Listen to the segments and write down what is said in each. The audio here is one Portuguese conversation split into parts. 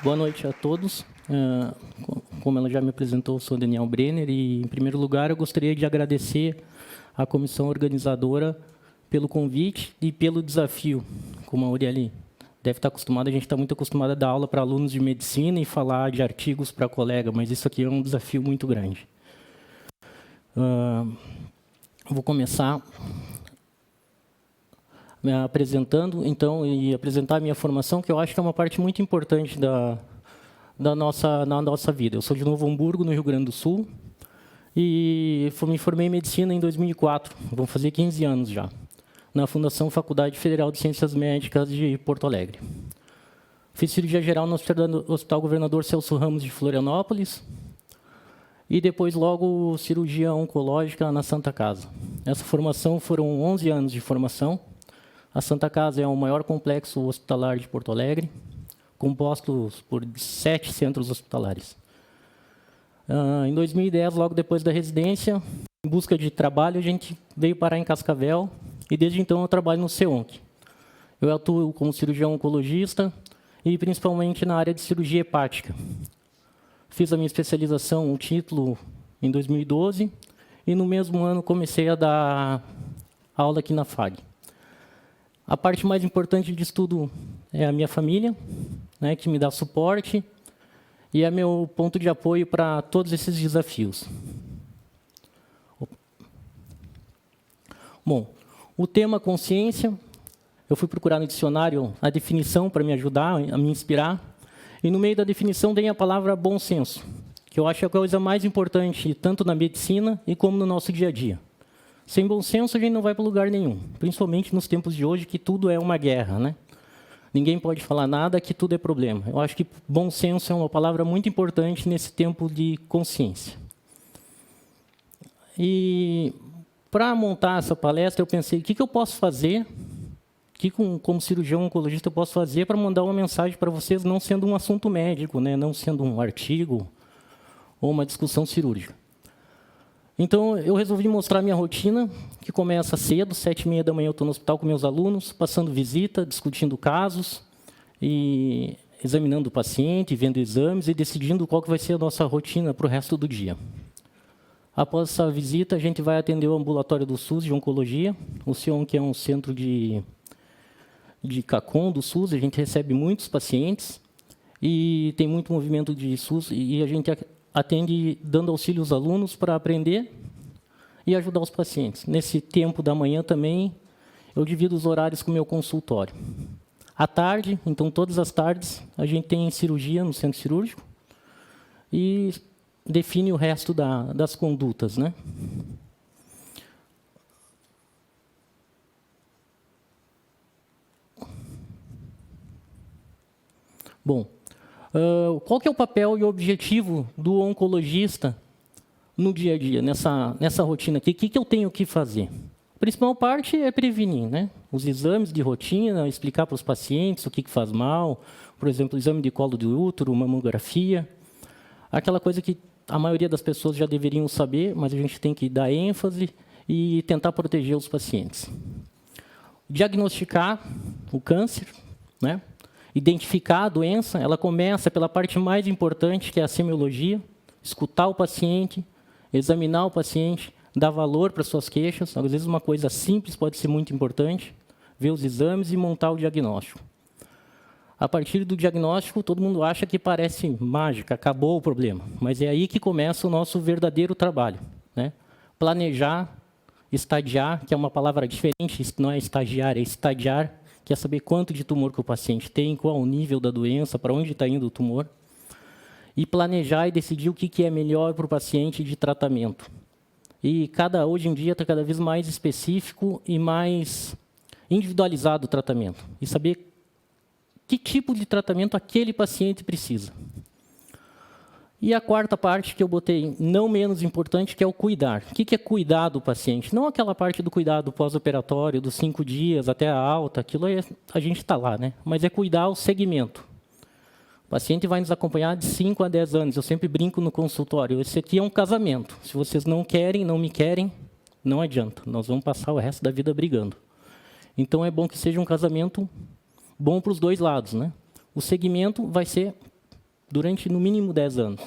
Boa noite a todos. Como ela já me apresentou, eu sou Daniel Brenner e, em primeiro lugar, eu gostaria de agradecer à comissão organizadora pelo convite e pelo desafio. Como a Aureli deve estar acostumada, a gente está muito acostumado a dar aula para alunos de medicina e falar de artigos para colega, mas isso aqui é um desafio muito grande. Vou começar me apresentando, então, e apresentar a minha formação, que eu acho que é uma parte muito importante na nossa vida. Eu sou de Novo Hamburgo, no Rio Grande do Sul, e me formei em medicina em 2004, vão fazer 15 anos já, na Fundação Faculdade Federal de Ciências Médicas de Porto Alegre. Fiz cirurgia geral no Hospital Governador Celso Ramos de Florianópolis, e depois logo cirurgia oncológica na Santa Casa. Essa formação foram 11 anos de formação. A Santa Casa é o maior complexo hospitalar de Porto Alegre, composto por 7 centros hospitalares. Em 2010, logo depois da residência, em busca de trabalho, a gente veio parar em Cascavel, e desde então eu trabalho no CEONC. Eu atuo como cirurgião oncologista e principalmente na área de cirurgia hepática. Fiz a minha especialização, o título, em 2012, e no mesmo ano comecei a dar aula aqui na FAG. A parte mais importante disso tudo é a minha família, né, que me dá suporte e é meu ponto de apoio para todos esses desafios. Bom, o tema consciência, eu fui procurar no dicionário a definição para me ajudar, a me inspirar, e no meio da definição tem a palavra bom senso, que eu acho a coisa mais importante, tanto na medicina e como no nosso dia a dia. Sem bom senso, a gente não vai para lugar nenhum, principalmente nos tempos de hoje, que tudo é uma guerra, né? Ninguém pode falar nada, que tudo é problema. Eu acho que bom senso é uma palavra muito importante nesse tempo de consciência. E, para montar essa palestra, eu pensei, o que eu posso fazer, como cirurgião oncologista, eu posso fazer para mandar uma mensagem para vocês, não sendo um assunto médico, né? Não sendo um artigo ou uma discussão cirúrgica. Então, eu resolvi mostrar a minha rotina, que começa cedo, 7h30 da manhã eu estou no hospital com meus alunos, passando visita, discutindo casos, e examinando o paciente, vendo exames e decidindo qual que vai ser a nossa rotina para o resto do dia. Após essa visita, a gente vai atender o ambulatório do SUS de oncologia, o CEONC é um centro de CACOM do SUS, a gente recebe muitos pacientes, e tem muito movimento de SUS, e a gente atende dando auxílio aos alunos para aprender e ajudar os pacientes. Nesse tempo da manhã também, eu divido os horários com o meu consultório. À tarde, então todas as tardes, a gente tem cirurgia no centro cirúrgico e define o resto das condutas, né? Bom, qual que é o papel e o objetivo do oncologista no dia a dia, nessa rotina aqui? O que eu tenho que fazer? A principal parte é prevenir, né? Os exames de rotina, explicar para os pacientes o que faz mal, por exemplo, exame de colo de útero, mamografia, aquela coisa que a maioria das pessoas já deveriam saber, mas a gente tem que dar ênfase e tentar proteger os pacientes. Diagnosticar o câncer, né? Identificar a doença, ela começa pela parte mais importante, que é a semiologia, escutar o paciente, examinar o paciente, dar valor para suas queixas. Às vezes, uma coisa simples pode ser muito importante, ver os exames e montar o diagnóstico. A partir do diagnóstico, todo mundo acha que parece mágica, acabou o problema. Mas é aí que começa o nosso verdadeiro trabalho, né? Planejar, estadiar, que é uma palavra diferente, não é estagiar, é estadiar, que é saber quanto de tumor que o paciente tem, qual o nível da doença, para onde está indo o tumor, e planejar e decidir o que é melhor para o paciente de tratamento. E hoje em dia está cada vez mais específico e mais individualizado o tratamento, e saber que tipo de tratamento aquele paciente precisa. E a quarta parte que eu botei, não menos importante, que é o cuidar. O que é cuidar do paciente? Não aquela parte do cuidado pós-operatório, dos 5 dias até a alta, aquilo a gente está lá, né? Mas é cuidar o segmento. O paciente vai nos acompanhar de 5 a 10 anos. Eu sempre brinco no consultório, esse aqui é um casamento. Se vocês não querem, não me querem, não adianta. Nós vamos passar o resto da vida brigando. Então, é bom que seja um casamento bom para os dois lados, né? O segmento vai ser durante no mínimo 10 anos.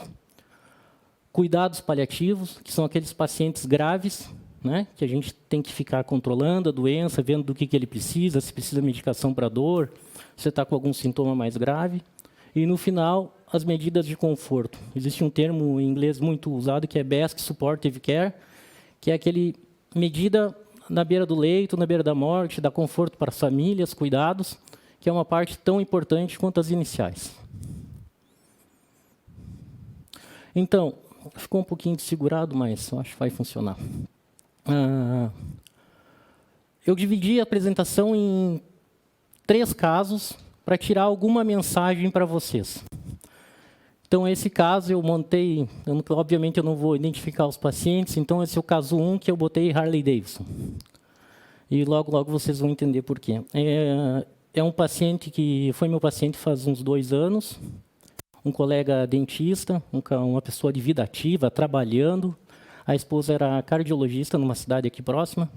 Cuidados paliativos, que são aqueles pacientes graves, né, que a gente tem que ficar controlando a doença, vendo do que ele precisa, se precisa de medicação para dor, se está com algum sintoma mais grave. E, no final, as medidas de conforto. Existe um termo em inglês muito usado, que é Best Supportive Care, que é aquele medida na beira do leito, na beira da morte, dá conforto para as famílias, cuidados, que é uma parte tão importante quanto as iniciais. Então, ficou um pouquinho desfigurado, mas eu acho que vai funcionar. Eu dividi a apresentação em 3 casos para tirar alguma mensagem para vocês. Então, esse caso eu montei, obviamente eu não vou identificar os pacientes, então esse é o caso 1 que eu botei Harley Davidson. E logo, logo vocês vão entender por quê. É um paciente que foi meu paciente faz uns 2 anos, um colega dentista, uma pessoa de vida ativa, trabalhando. A esposa era cardiologista numa cidade aqui próxima.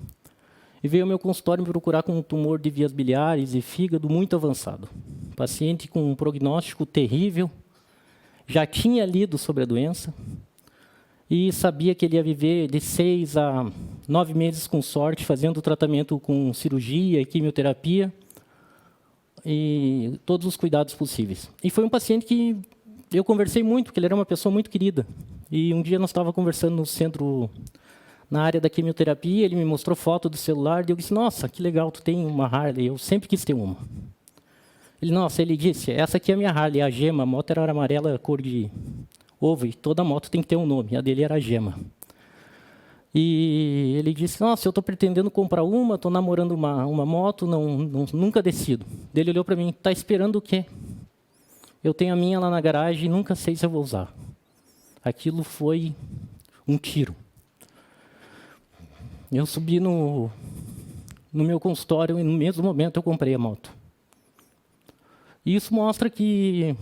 E veio ao meu consultório me procurar com um tumor de vias biliares e fígado muito avançado. Paciente com um prognóstico terrível, já tinha lido sobre a doença e sabia que ele ia viver de 6 a 9 meses com sorte, fazendo tratamento com cirurgia e quimioterapia e todos os cuidados possíveis. E foi um paciente que eu conversei muito, porque ele era uma pessoa muito querida. E um dia nós estávamos conversando no centro, na área da quimioterapia, ele me mostrou foto do celular, e eu disse, nossa, que legal, tu tem uma Harley, eu sempre quis ter uma. Ele disse, essa aqui é a minha Harley, a Gema, a moto era amarela, cor de ovo, e toda moto tem que ter um nome, a dele era a Gema. E ele disse, nossa, eu estou pretendendo comprar uma, estou namorando uma moto, nunca decido. Ele olhou para mim, está esperando o quê? Eu tenho a minha lá na garagem e nunca sei se eu vou usar. Aquilo foi um tiro. Eu subi no meu consultório e no mesmo momento eu comprei a moto. E isso mostra que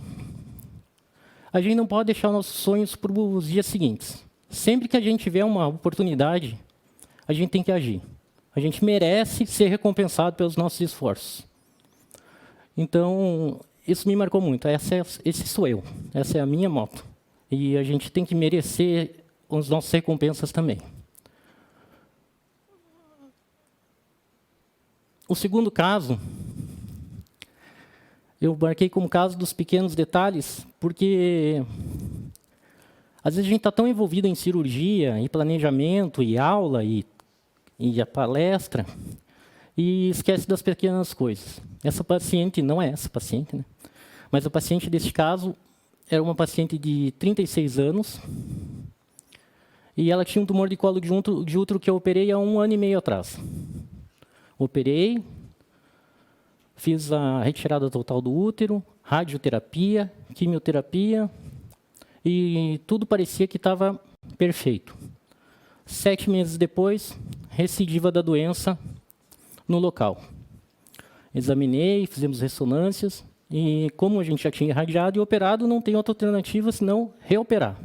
a gente não pode deixar nossos sonhos para os dias seguintes. Sempre que a gente tiver uma oportunidade, a gente tem que agir. A gente merece ser recompensado pelos nossos esforços. Então, isso me marcou muito. Esse sou eu. Essa é a minha moto. E a gente tem que merecer as nossas recompensas também. O segundo caso, eu marquei como caso dos pequenos detalhes, porque às vezes a gente está tão envolvido em cirurgia, em planejamento, e aula, e a palestra, e esquece das pequenas coisas. Essa paciente, não é essa paciente, né? Mas a paciente deste caso era uma paciente de 36 anos, e ela tinha um tumor de colo de útero que eu operei há 1 ano e meio atrás. Operei, fiz a retirada total do útero, radioterapia, quimioterapia, e tudo parecia que estava perfeito. 7 meses depois, recidiva da doença no local. Examinei, fizemos ressonâncias, e como a gente já tinha irradiado e operado, não tem outra alternativa senão reoperar.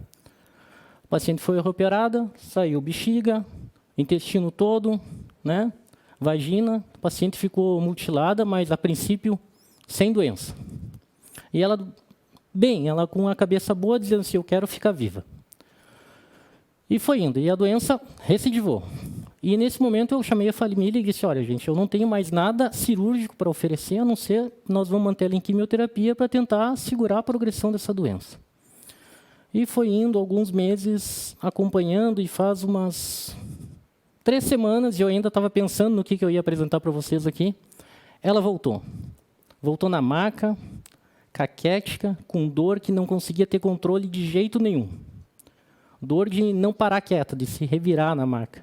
A paciente foi reoperada, saiu bexiga, intestino todo, né? Vagina, a paciente ficou mutilada, mas a princípio sem doença. E ela com a cabeça boa, dizendo assim, eu quero ficar viva. E foi indo, e a doença recidivou. E nesse momento eu chamei a família e disse, olha gente, eu não tenho mais nada cirúrgico para oferecer, a não ser nós vamos manter ela em quimioterapia para tentar segurar a progressão dessa doença. E foi indo alguns meses acompanhando, e faz umas 3 semanas, e eu ainda estava pensando no que eu ia apresentar para vocês aqui, ela voltou. Voltou na maca, caquética, com dor que não conseguia ter controle de jeito nenhum. Dor de não parar quieta, de se revirar na maca.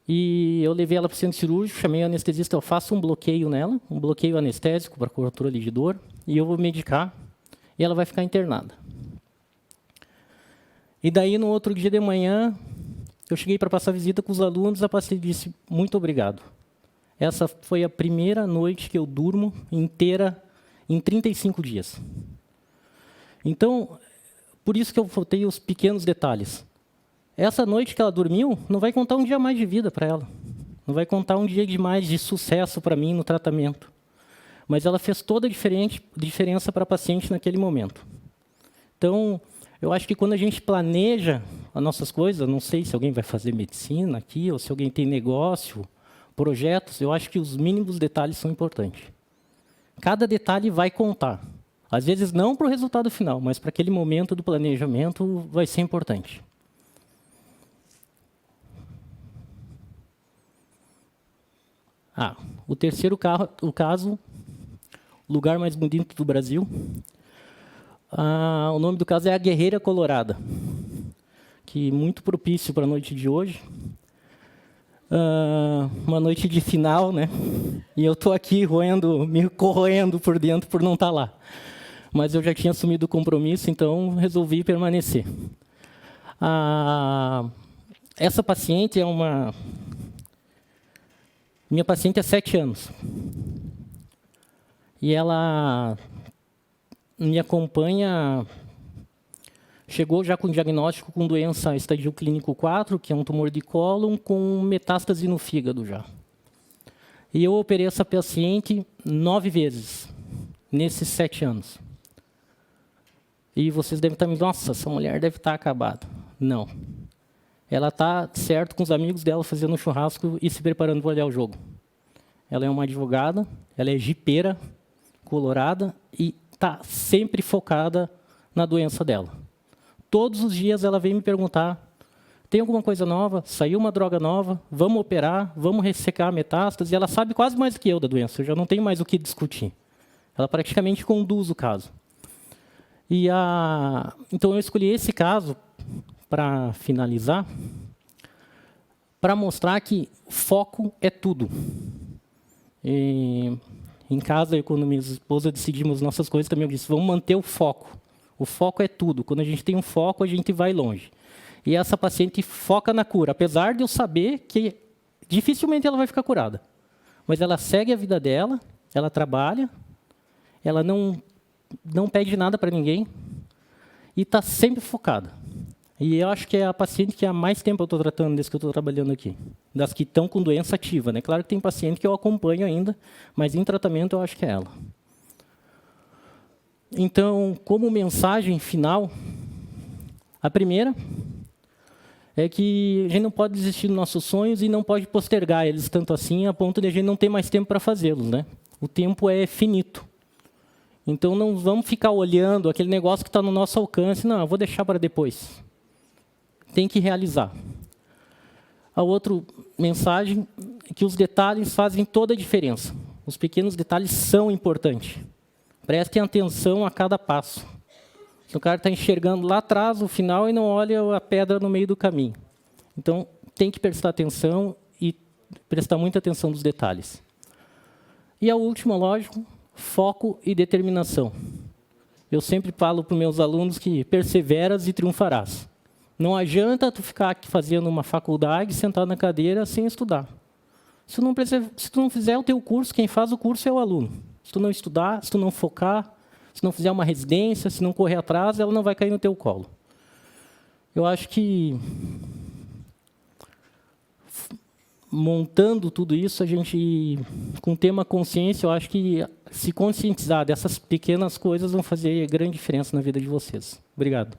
E eu levei ela para o centro cirúrgico, chamei o anestesista, eu faço um bloqueio nela, um bloqueio anestésico para controle de dor, e eu vou medicar, e ela vai ficar internada. E daí, no outro dia de manhã, eu cheguei para passar visita com os alunos, a paciente disse, muito obrigado. Essa foi a primeira noite que eu durmo inteira em 35 dias. Então, por isso que eu botei os pequenos detalhes. Essa noite que ela dormiu, não vai contar um dia mais de vida para ela. Não vai contar um dia de mais de sucesso para mim no tratamento. Mas ela fez toda a diferença para a paciente naquele momento. Então, eu acho que quando a gente planeja as nossas coisas, não sei se alguém vai fazer medicina aqui, ou se alguém tem negócio, projetos, eu acho que os mínimos detalhes são importantes. Cada detalhe vai contar. Às vezes não para o resultado final, mas para aquele momento do planejamento vai ser importante. O terceiro caso, lugar mais bonito do Brasil. O nome do caso é a Guerreira Colorada, que é muito propício para a noite de hoje. Uma noite de final, né? E eu estou aqui me corroendo por dentro por não estar lá. Mas eu já tinha assumido o compromisso, então resolvi permanecer. Essa paciente é uma... Minha paciente há 7 anos. E ela me acompanha... Chegou já com diagnóstico com doença estadio clínico 4, que é um tumor de cólon, com metástase no fígado já. E eu operei essa paciente 9 vezes, nesses 7 anos. E vocês devem estar me dizendo, nossa, essa mulher deve estar acabada. Não. Ela está certo com os amigos dela fazendo um churrasco e se preparando para olhar o jogo. Ela é uma advogada, ela é jipeira, colorada e está sempre focada na doença dela. Todos os dias ela vem me perguntar, tem alguma coisa nova? Saiu uma droga nova? Vamos operar? Vamos ressecar a metástase? E ela sabe quase mais do que eu da doença, eu já não tenho mais o que discutir. Ela praticamente conduz o caso. Então eu escolhi esse caso para finalizar, para mostrar que foco é tudo. Em casa, eu com minha esposa decidimos nossas coisas também, eu disse, vamos manter o foco. O foco é tudo. Quando a gente tem um foco, a gente vai longe. E essa paciente foca na cura, apesar de eu saber que dificilmente ela vai ficar curada. Mas ela segue a vida dela, ela trabalha, ela não pede nada para ninguém e está sempre focada. E eu acho que é a paciente que há mais tempo eu estou tratando, desde que eu estou trabalhando aqui. Das que estão com doença ativa, né? Claro que tem paciente que eu acompanho ainda, mas em tratamento eu acho que é ela. Então, como mensagem final, a primeira é que a gente não pode desistir dos nossos sonhos e não pode postergar eles tanto assim, a ponto de a gente não ter mais tempo para fazê-los, né? O tempo é finito. Então, não vamos ficar olhando aquele negócio que está no nosso alcance. Não, eu vou deixar para depois. Tem que realizar. A outra mensagem é que os detalhes fazem toda a diferença. Os pequenos detalhes são importantes. Prestem atenção a cada passo. O cara está enxergando lá atrás o final e não olha a pedra no meio do caminho. Então, tem que prestar atenção e prestar muita atenção nos detalhes. E a última, lógico, foco e determinação. Eu sempre falo para os meus alunos que perseveras e triunfarás. Não adianta tu ficar aqui fazendo uma faculdade, sentado na cadeira, sem estudar. Se tu não fizer o teu curso, quem faz o curso é o aluno. Se tu não estudar, se tu não focar, se não fizer uma residência, se não correr atrás, ela não vai cair no teu colo. Eu acho que, montando tudo isso, a gente, com o tema consciência, eu acho que se conscientizar dessas pequenas coisas vão fazer grande diferença na vida de vocês. Obrigado.